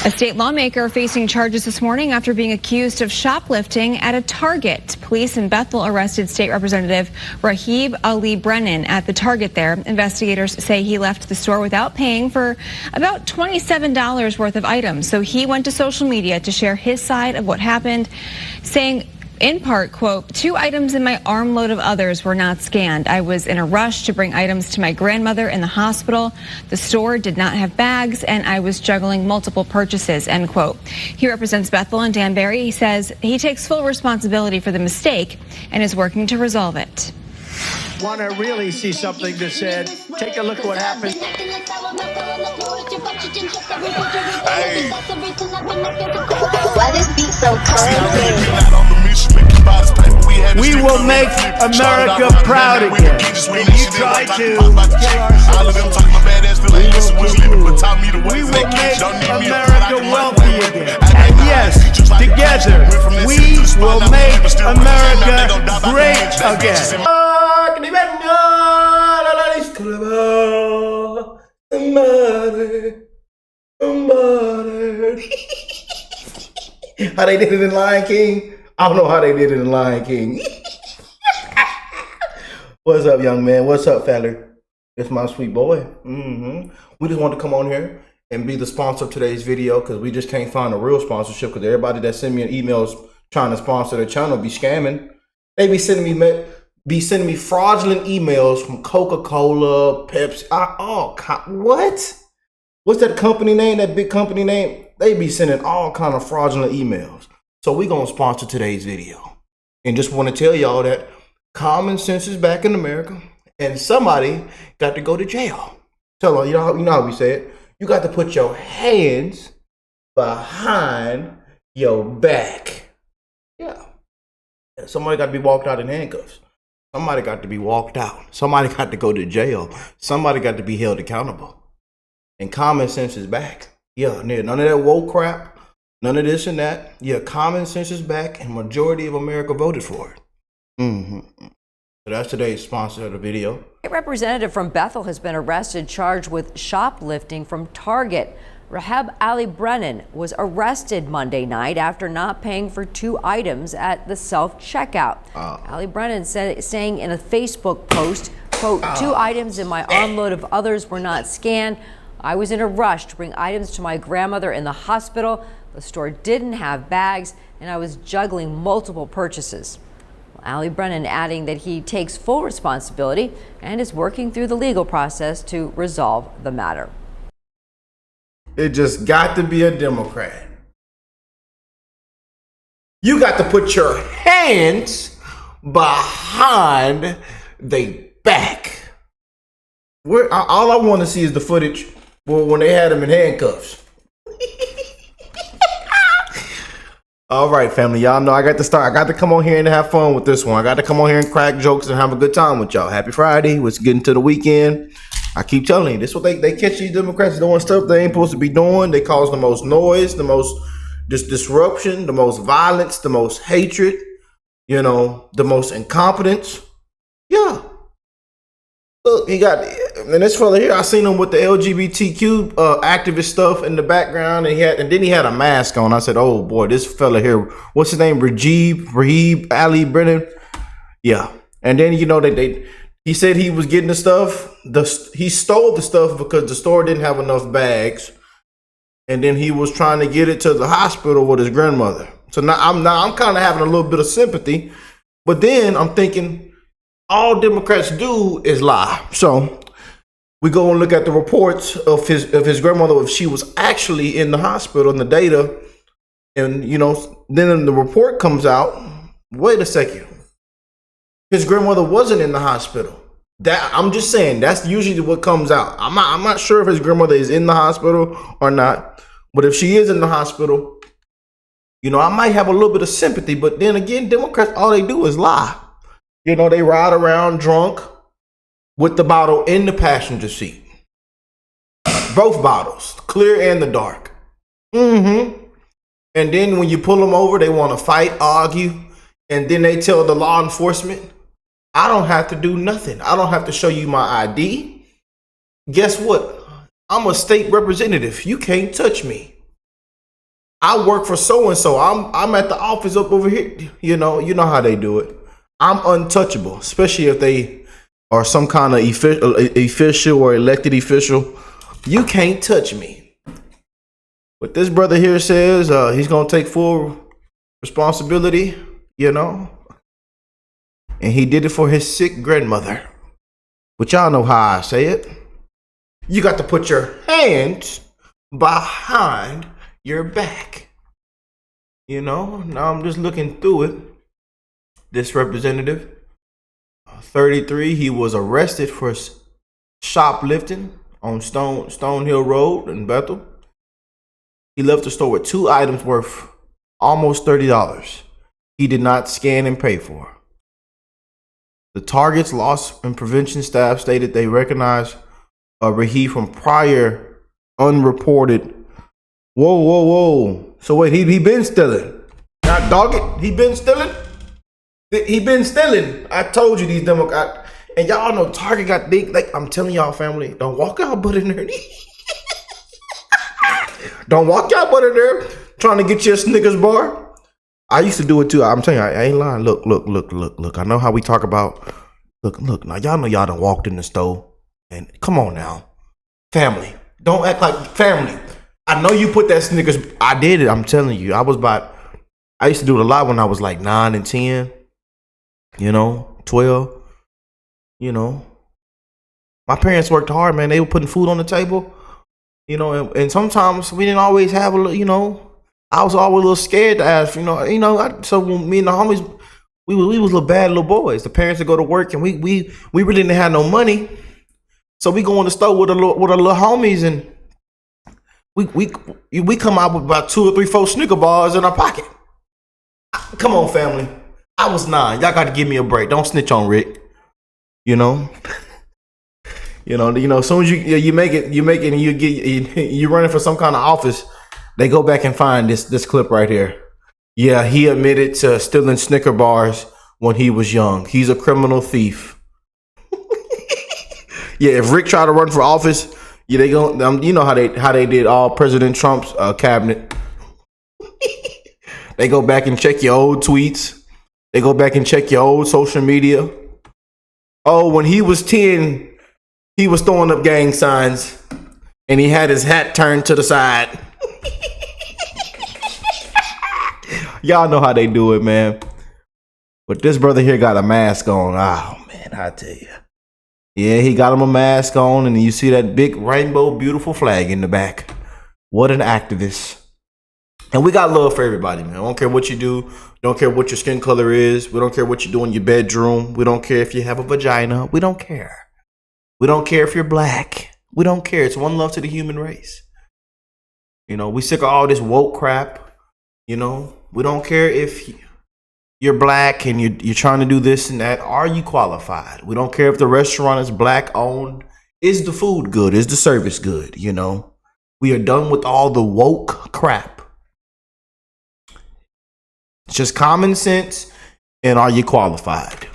A state lawmaker facing charges this morning after being accused of shoplifting at a Target. Police in Bethel arrested State Representative Rahib Ali Brennan at the Target there. Investigators say he left the store without paying for about $27 worth of items. So he went to social media to share his side of what happened, saying, in part, quote, "2 items in my armload of others were not scanned. I was in a rush to bring items to my grandmother in the hospital. The store did not have bags, and I was juggling multiple purchases," end quote. He represents Bethel and Danbury. He says he takes full responsibility for the mistake and is working to resolve it. Want to really see something that said, take a look at what happened. Why this beat so crazy? We will make America proud again. And you try to kill our We will make America wealthy again. And yes, together, we will make America great again. How they did it in Lion King? I don't know how they did it in Lion King. What's up, young man? What's up, fella? It's my sweet boy. We just want to come on here and be the sponsor of today's video because we just can't find a real sponsorship because everybody that send me an emails trying to sponsor their channel be scamming. They be sending me fraudulent emails from Coca-Cola, Pepsi. What? What's that company name? That big company name? They be sending all kind of fraudulent emails. So we gonna sponsor today's video, and just want to tell y'all that common sense is back in America, and somebody got to go to jail. Tell them, you know how we say it. You got to put your hands behind your back. Yeah. Somebody got to be walked out in handcuffs. Somebody got to be walked out. Somebody got to go to jail. Somebody got to be held accountable. And common sense is back. Yeah, none of that woke crap. None of this and that. Yeah, common sense is back, and majority of America voted for it. So that's today's sponsor of the video. A representative from Bethel has been arrested, charged with shoplifting from Target. Rahib Ali Brennan was arrested Monday night after not paying for 2 items at the self-checkout. Ali Brennan saying in a Facebook post, quote, "2 items in my armload of others were not scanned. I was in a rush to bring items to my grandmother in the hospital. The store didn't have bags, and I was juggling multiple purchases." Ali Brennan adding that he takes full responsibility and is working through the legal process to resolve the matter. It just got to be a Democrat. You got to put your hands behind the back. All I want to see is the footage when they had him in handcuffs. All right, family, y'all know I got to start. I got to come on here and have fun with this one. I got to come on here and crack jokes and have a good time with y'all. Happy Friday. Let's get into the weekend. I keep telling you, this is what they catch these Democrats doing stuff they ain't supposed to be doing. They cause the most noise, the most disruption, the most violence, the most hatred, the most incompetence. Yeah. Look, he got, and this fella here, I seen him with the LGBTQ activist stuff in the background, and then he had a mask on. I said, oh boy, this fella here, what's his name? Rahib Ali Brennan. Yeah. And then, he said he was getting the stuff. He stole the stuff because the store didn't have enough bags. And then he was trying to get it to the hospital with his grandmother. So now I'm kind of having a little bit of sympathy, but then I'm thinking, all Democrats do is lie. So we go and look at the reports of his grandmother, if she was actually in the hospital, and the data, and then the report comes out. Wait a second, his grandmother wasn't in the hospital. I'm just saying that's usually what comes out. I'm not sure if his grandmother is in the hospital or not, but if she is in the hospital, I might have a little bit of sympathy. But then again, Democrats, all they do is lie. They ride around drunk with the bottle in the passenger seat. Both bottles, clear and the dark. And then when you pull them over, they want to fight, argue, and then they tell the law enforcement, I don't have to do nothing. I don't have to show you my ID. Guess what? I'm a state representative. You can't touch me. I work for so and so. I'm at the office up over here. You know how they do it. I'm untouchable, especially if they are some kind of official or elected official. You can't touch me. But this brother here says he's gonna take full responsibility, and he did it for his sick grandmother. But y'all know how I say it. You got to put your hands behind your back. Now I'm just looking through it. This representative, 33, he was arrested for shoplifting on Stone Hill Road in Bethel. He left the store with 2 items worth almost $30. He did not scan and pay for. The Target's loss and prevention staff stated they recognized Rahee from prior unreported. Whoa. So wait, he been stealing. Not dog it. He been stealing? He been stealing. I told you these Democrats. And y'all know Target got big. Like, I'm telling y'all, family, don't walk out butt in there. Don't walk out butt in there trying to get you a Snickers bar. I used to do it too. I'm telling you, I ain't lying. Look. I know how we talk about. Look. Now y'all know y'all done walked in the store. And come on now. Family. Don't act like family. I know you put that Snickers. I did it. I'm telling you. I used to do it a lot when I was like 9 and 10. 12. My parents worked hard, man. They were putting food on the table. And sometimes we didn't always have I was always a little scared to ask, so when me and the homies, we was little bad little boys. The parents would go to work and we really didn't have no money. So we go in the store with our little homies and we come out with about 2 or 3, 4 Snicker bars in our pocket. Come on, family. I was 9. Y'all got to give me a break. Don't snitch on Rick. As soon as you make it, and you running for some kind of office, they go back and find this clip right here. Yeah, he admitted to stealing Snicker bars when he was young. He's a criminal thief. Yeah, if Rick tried to run for office, they go. How they did all President Trump's cabinet. They go back and check your old tweets. They go back and check your old social media. Oh, when he was 10. He was throwing up gang signs and he had his hat turned to the side. Y'all know how they do it, man. But this brother here got a mask on. Oh, man, I tell you. Yeah, he got him a mask on and you see that big rainbow beautiful flag in the back. What an activist. And we got love for everybody, man. I don't care what you do. Don't care what your skin color is. We don't care what you do in your bedroom. We don't care if you have a vagina. We don't care. We don't care if you're black. We don't care. It's one love to the human race. We sick of all this woke crap. We don't care if you're black and you're trying to do this and that. Are you qualified? We don't care if the restaurant is black owned. Is the food good? Is the service good? We are done with all the woke crap. It's just common sense. And are you qualified?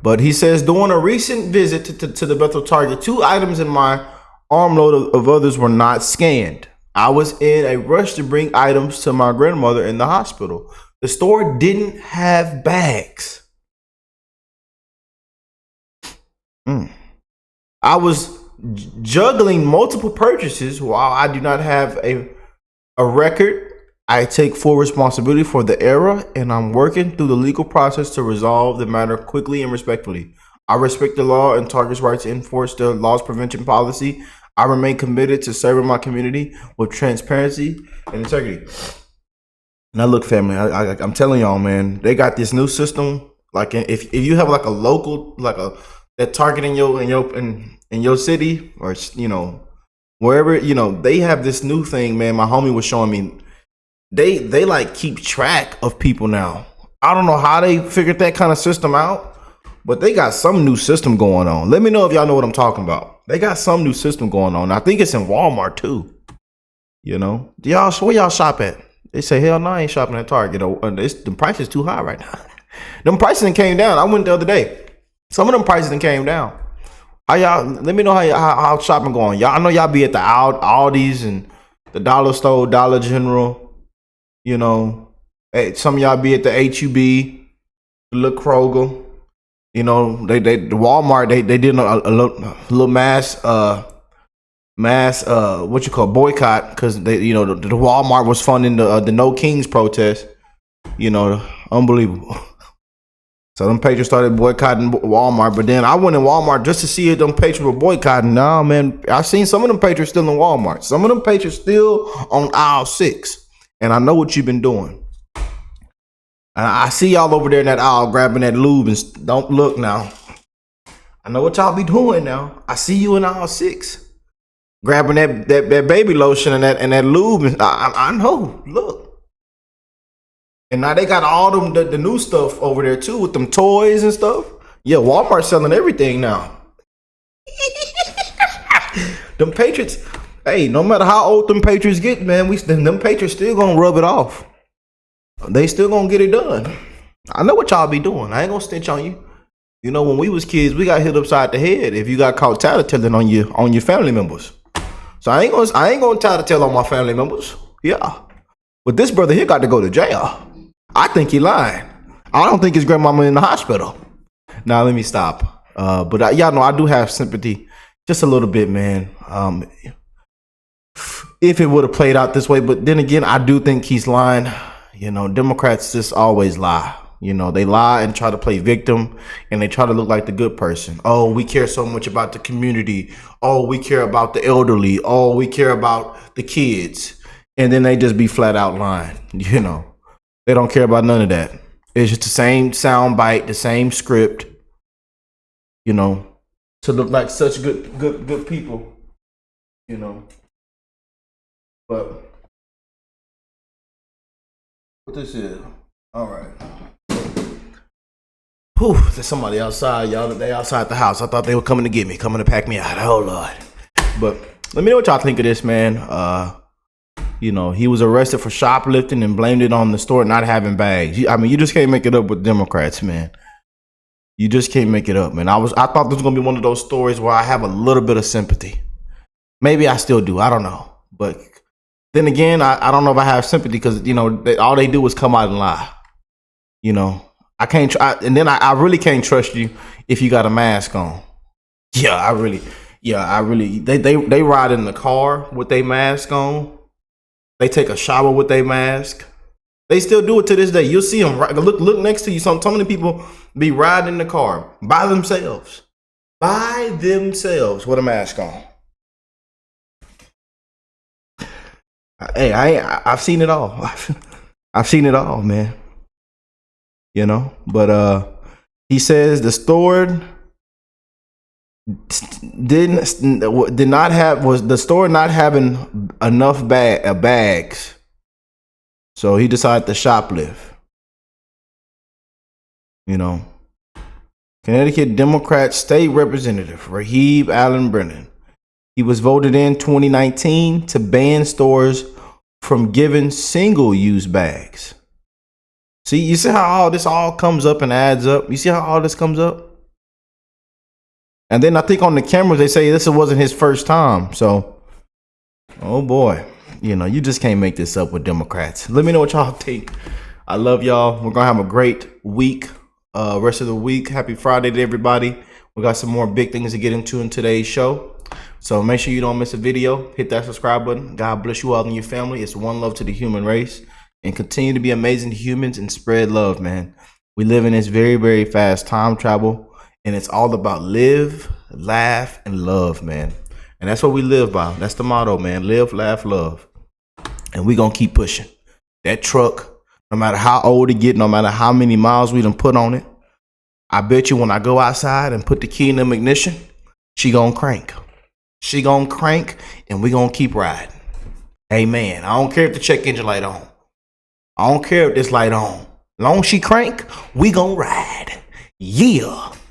But he says, during a recent visit to the Bethel Target, 2 items in my armload of others were not scanned. I was in a rush to bring items to my grandmother in the hospital. The store didn't have bags. I was juggling multiple purchases while I do not have a record. I take full responsibility for the error, and I'm working through the legal process to resolve the matter quickly and respectfully. I respect the law and Target's right to enforce the loss prevention policy. I remain committed to serving my community with transparency and integrity. Now, look, family, I'm telling y'all, man, they got this new system. Like, if you have like a local, that Target in your city, or wherever, they have this new thing, man. My homie was showing me. They like keep track of people now. I don't know how they figured that kind of system out, but they got some new system going on. Let me know if y'all know what I'm talking about. They got some new system going on. I think it's in Walmart too. Do y'all, where y'all shop at? They say, hell no, I ain't shopping at Target. The price is too high right now. Them prices came down. I went the other day. Some of them prices came down. How y'all? Let me know how shopping going. Y'all, I know y'all be at the Aldi's and the Dollar Store, Dollar General. You know, some of y'all be at the HUB, the little Kroger. You know, the Walmart. They did a little mass what you call boycott because they, you know, the Walmart was funding the No Kings protest. You know, unbelievable. So them patrons started boycotting Walmart, but then I went in Walmart just to see if them patrons were boycotting. Nah, man, I seen some of them patrons still in Walmart. Some of them patrons still on aisle 6, and I know what you've been doing. And I see y'all over there in that aisle grabbing that lube and don't look now. I know what y'all be doing now. I see you in aisle 6, grabbing that baby lotion and that lube. And I know. Look. And now they got all them the new stuff over there too with them toys and stuff. Yeah, Walmart's selling everything now. Them Patriots, hey, no matter how old them Patriots get, man, them Patriots still gonna rub it off. They still gonna get it done. I know what y'all be doing. I ain't gonna snitch on you. You know, when we was kids, we got hit upside the head if you got caught tattletelling on your family members. So I ain't gonna tattletale on my family members. Yeah, but this brother here got to go to jail. I think he lying. I don't think his grandmama in the hospital. Now let me stop. But y'all know I do have sympathy, just a little bit, man. If it would have played out this way, but then again, I do think he's lying. You know, Democrats just always lie. You know, they lie and try to play victim, and they try to look like the good person. Oh, we care so much about the community. Oh, we care about the elderly. Oh, we care about the kids. And then they just be flat out lying, you know. They don't care about none of that. It's just the same sound bite, the same script, you know, to look like such good people, you know. But what this is? All right. Whew, there's somebody outside, y'all. They outside the house. I thought they were coming to get me, coming to pack me out. Oh Lord. But let me know what y'all think of this, man. You know, he was arrested for shoplifting and blamed it on the store not having bags. I mean, you just can't make it up with Democrats, man. You just can't make it up, man. I thought this was gonna be one of those stories where I have a little bit of sympathy. Maybe I still do. I don't know. But then again, I don't know if I have sympathy because, you know, all they do is come out and lie. You know, I can't try, and then I really can't trust you if you got a mask on. I really. They ride in the car with their mask on. They take a shower with their mask. They still do it to this day. You'll see them look next to you. So many people be riding in the car by themselves with a mask on. Hey, I've seen it all. I've seen it all, man. You know, but he says the store did not have not having enough bags, so he decided to shoplift. You know, Connecticut Democrat State Representative Rahib Allen Brennan. He was voted in 2019 to ban stores from giving single-use bags. See, you see how all this all comes up and adds up? You see how all this comes up? And then I think on the cameras, they say this wasn't his first time. So, oh boy, you know, you just can't make this up with Democrats. Let me know what y'all think. I love y'all. We're going to have a great week, rest of the week. Happy Friday to everybody. We got some more big things to get into in today's show. So make sure you don't miss a video. Hit that subscribe button. God bless you all and your family. It's one love to the human race. And continue to be amazing humans and spread love, man. We live in this very, very fast time travel. And it's all about live, laugh, and love, man. And that's what we live by. That's the motto, man. Live, laugh, love. And we're going to keep pushing. That truck, no matter how old it get, no matter how many miles we done put on it, I bet you when I go outside and put the key in the ignition, she going to crank. She going to crank, and we going to keep riding. Amen. I don't care if the check engine light on. I don't care if this light on. As long as she crank, we going to ride. Yeah.